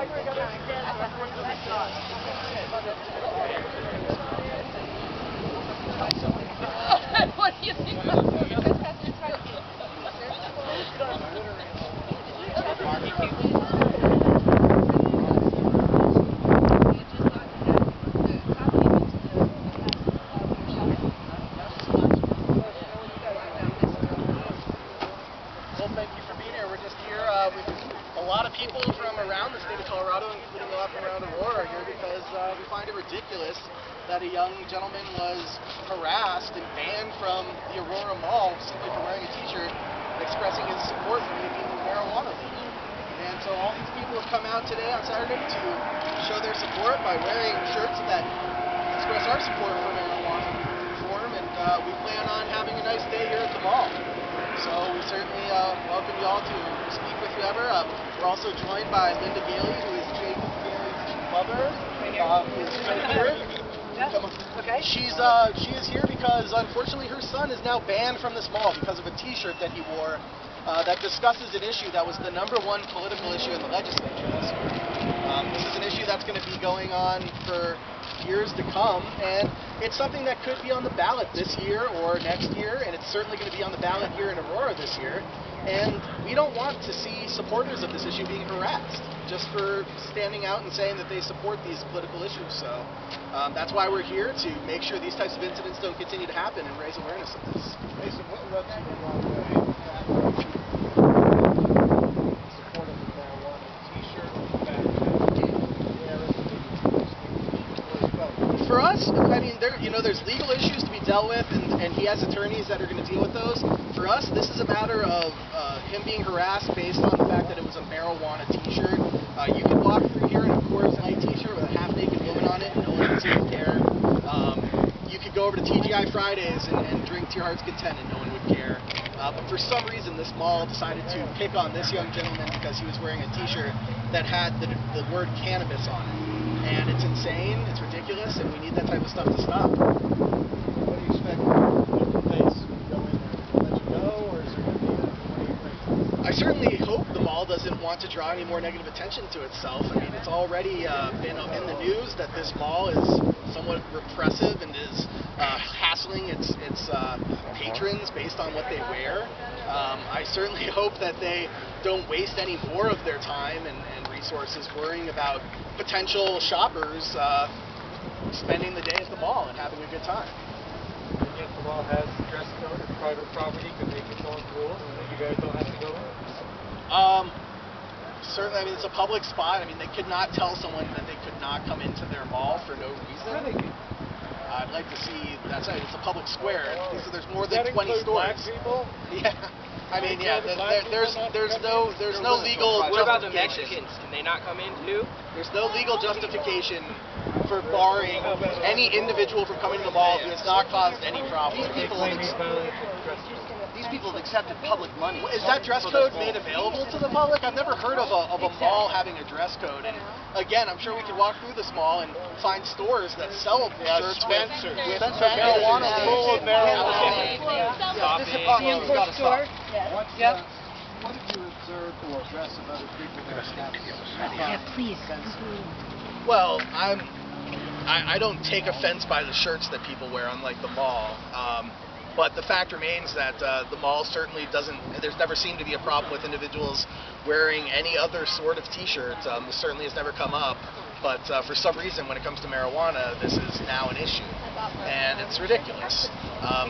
What do you think? Thank you for being here. We're just here with a lot of people from around the state of Colorado, including a lot from around Aurora, here because we find it ridiculous that a young gentleman was harassed and banned from the Aurora Mall simply for wearing a t-shirt expressing his support for making marijuana legal. And so all these people have come out today on Saturday to show their support by wearing shirts that express our support for marijuana reform, and we plan on having a nice day here at the mall. So we certainly welcome you all to speak with whoever. We're also joined by Linda Gaily, who is Jacob Gaily's mother. Okay. She is here because unfortunately her son is now banned from this mall because of a t-shirt that he wore that discusses an issue that was the #1 political issue in the legislature this year. This is an issue that's going to be going on for years to come, and it's something that could be on the ballot this year or next year, and it's certainly going to be on the ballot here in Aurora this year. And we don't want to see supporters of this issue being harassed just for standing out and saying that they support these political issues. So that's why we're here, to make sure these types of incidents don't continue to happen and raise awareness of this. Mason, what rubs you the wrong way? Support of the marijuana t-shirt, the fact that for us, I mean, there's legal issues to be dealt with, and he has attorneys that are going to deal with those. For us, this is a matter of him being harassed based on the fact that it was a marijuana t-shirt. You could walk through here in a Coors Light t-shirt with a half-naked woman on it, and no one would seem to care. You could go over to TGI Fridays and drink to your heart's content, and no one would care. But for some reason, this mall decided to pick on this young gentleman because he was wearing a t-shirt that had the word cannabis on it. And it's insane, it's ridiculous, and we need that type of stuff to stop. What do you expect the place to go in there? Let you go, or is there going to be what do you think? I certainly hope the mall doesn't want to draw any more negative attention to itself. I mean, it's already been in the news that this mall is somewhat repressive and is hassling its patrons based on what they wear. I certainly hope that they don't waste any more of their time and resources worrying about potential shoppers spending the day at the mall and having a good time. And yet the mall has dress code and private property can make its own rules, and you guys don't have to go in? Certainly, I mean, it's a public spot. I mean, they could not tell someone that they could not come into their mall for no reason. Really? I'd like to see, that's right, it's a public square. So there's more than 20 stores. Black people? Yeah. I mean, yeah, there's no legal justification. What about the Mexicans? Can they not come in too? There's no legal justification for barring any individual from coming to the mall who has not caused any problems. These people have accepted public money. Is that dress code made available to the public? I've never heard of a mall having a dress code. And again, I'm sure we could walk through this mall and find stores that sell shirts Spencer. with marijuana. Full of marijuana. This is got to stop. Yep. What did you observe or address of other people that have? Yeah, please. Well, I don't take offense by the shirts that people wear, unlike the mall. But the fact remains that the mall certainly doesn't, there's never seemed to be a problem with individuals wearing any other sort of t-shirt. This certainly has never come up. But for some reason, when it comes to marijuana, this is now an issue. And it's ridiculous.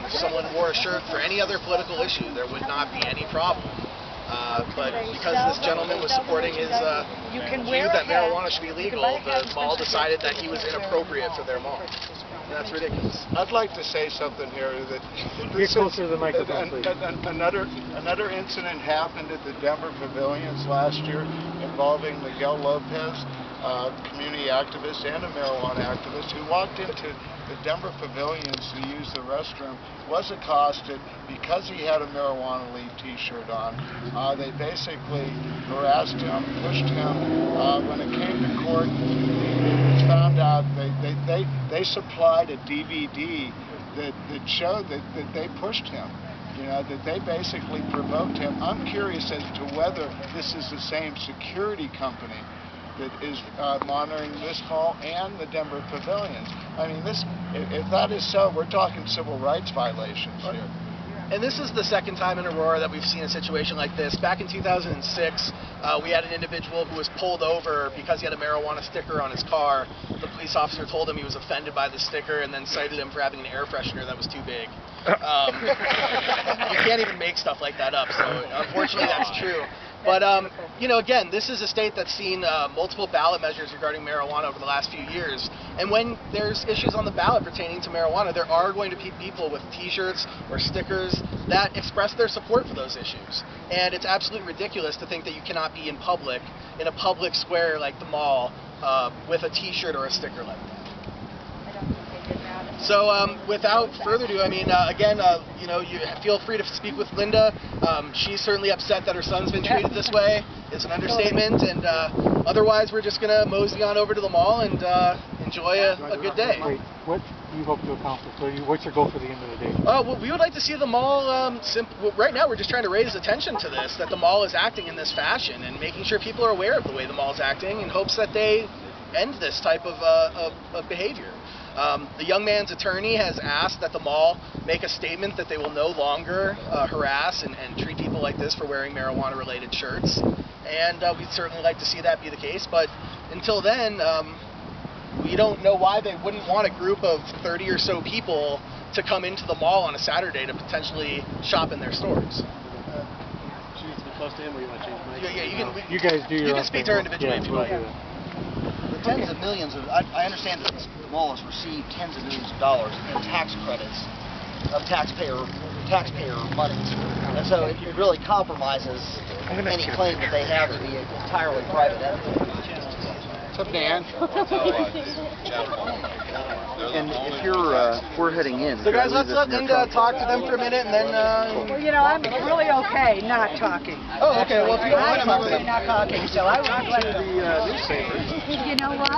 If someone wore a shirt for any other political issue, there would not be any problem. But because this gentleman was supporting his view that marijuana should be legal, the mall decided that he was inappropriate for their mall. And that's ridiculous. I'd like to say something here that Get closer to the microphone, please. Another incident happened at the Denver Pavilions last year involving Miguel Lopez, community activist and a marijuana activist, who walked into the Denver Pavilions to use the restroom, was accosted because he had a marijuana leaf t-shirt on. They basically harassed him, pushed him. When it came to court, it was found out they supplied a DVD that showed that they pushed him. You know, that they basically provoked him. I'm curious as to whether this is the same security company that is monitoring this mall and the Denver pavilions. I mean, if that is so, we're talking civil rights violations here. And this is the second time in Aurora that we've seen a situation like this. Back in 2006, we had an individual who was pulled over because he had a marijuana sticker on his car. The police officer told him he was offended by the sticker and then cited him for having an air freshener that was too big. You can't even make stuff like that up, so unfortunately that's true. But, you know, again, this is a state that's seen multiple ballot measures regarding marijuana over the last few years. And when there's issues on the ballot pertaining to marijuana, there are going to be people with t-shirts or stickers that express their support for those issues. And it's absolutely ridiculous to think that you cannot be in a public square like the mall, with a t-shirt or a sticker like that. So without further ado, I mean, again, you know, you feel free to speak with Linda. She's certainly upset that her son's been treated this way. It's an understatement, and otherwise we're just going to mosey on over to the mall and enjoy a good day. Great. What do you hope to accomplish? What's your goal for the end of the day? Well, we would like to see the mall, right now we're just trying to raise attention to this, that the mall is acting in this fashion and making sure people are aware of the way the mall is acting in hopes that they end this type of behavior. The young man's attorney has asked that the mall make a statement that they will no longer harass and treat people like this for wearing marijuana-related shirts. And we'd certainly like to see that be the case. But until then, we don't know why they wouldn't want a group of 30 or so people to come into the mall on a Saturday to potentially shop in their stores. Close to him, or you want to change the mic? Yeah, You guys do your You can own speak thing. to her individually if you we'll like. do that. The tens of millions of, I understand that this mall has received tens of millions of dollars in tax credits of taxpayer money. And so it really compromises any claim that they have to be an entirely private entity. What's up, Dan? And if we're heading in. So guys, let's let Linda talk to them for a minute and then... Well, you know, I'm really okay not talking. Oh, okay, well if you don't want to talk to them... I'm not talking, so I would let The newspaper. You know what?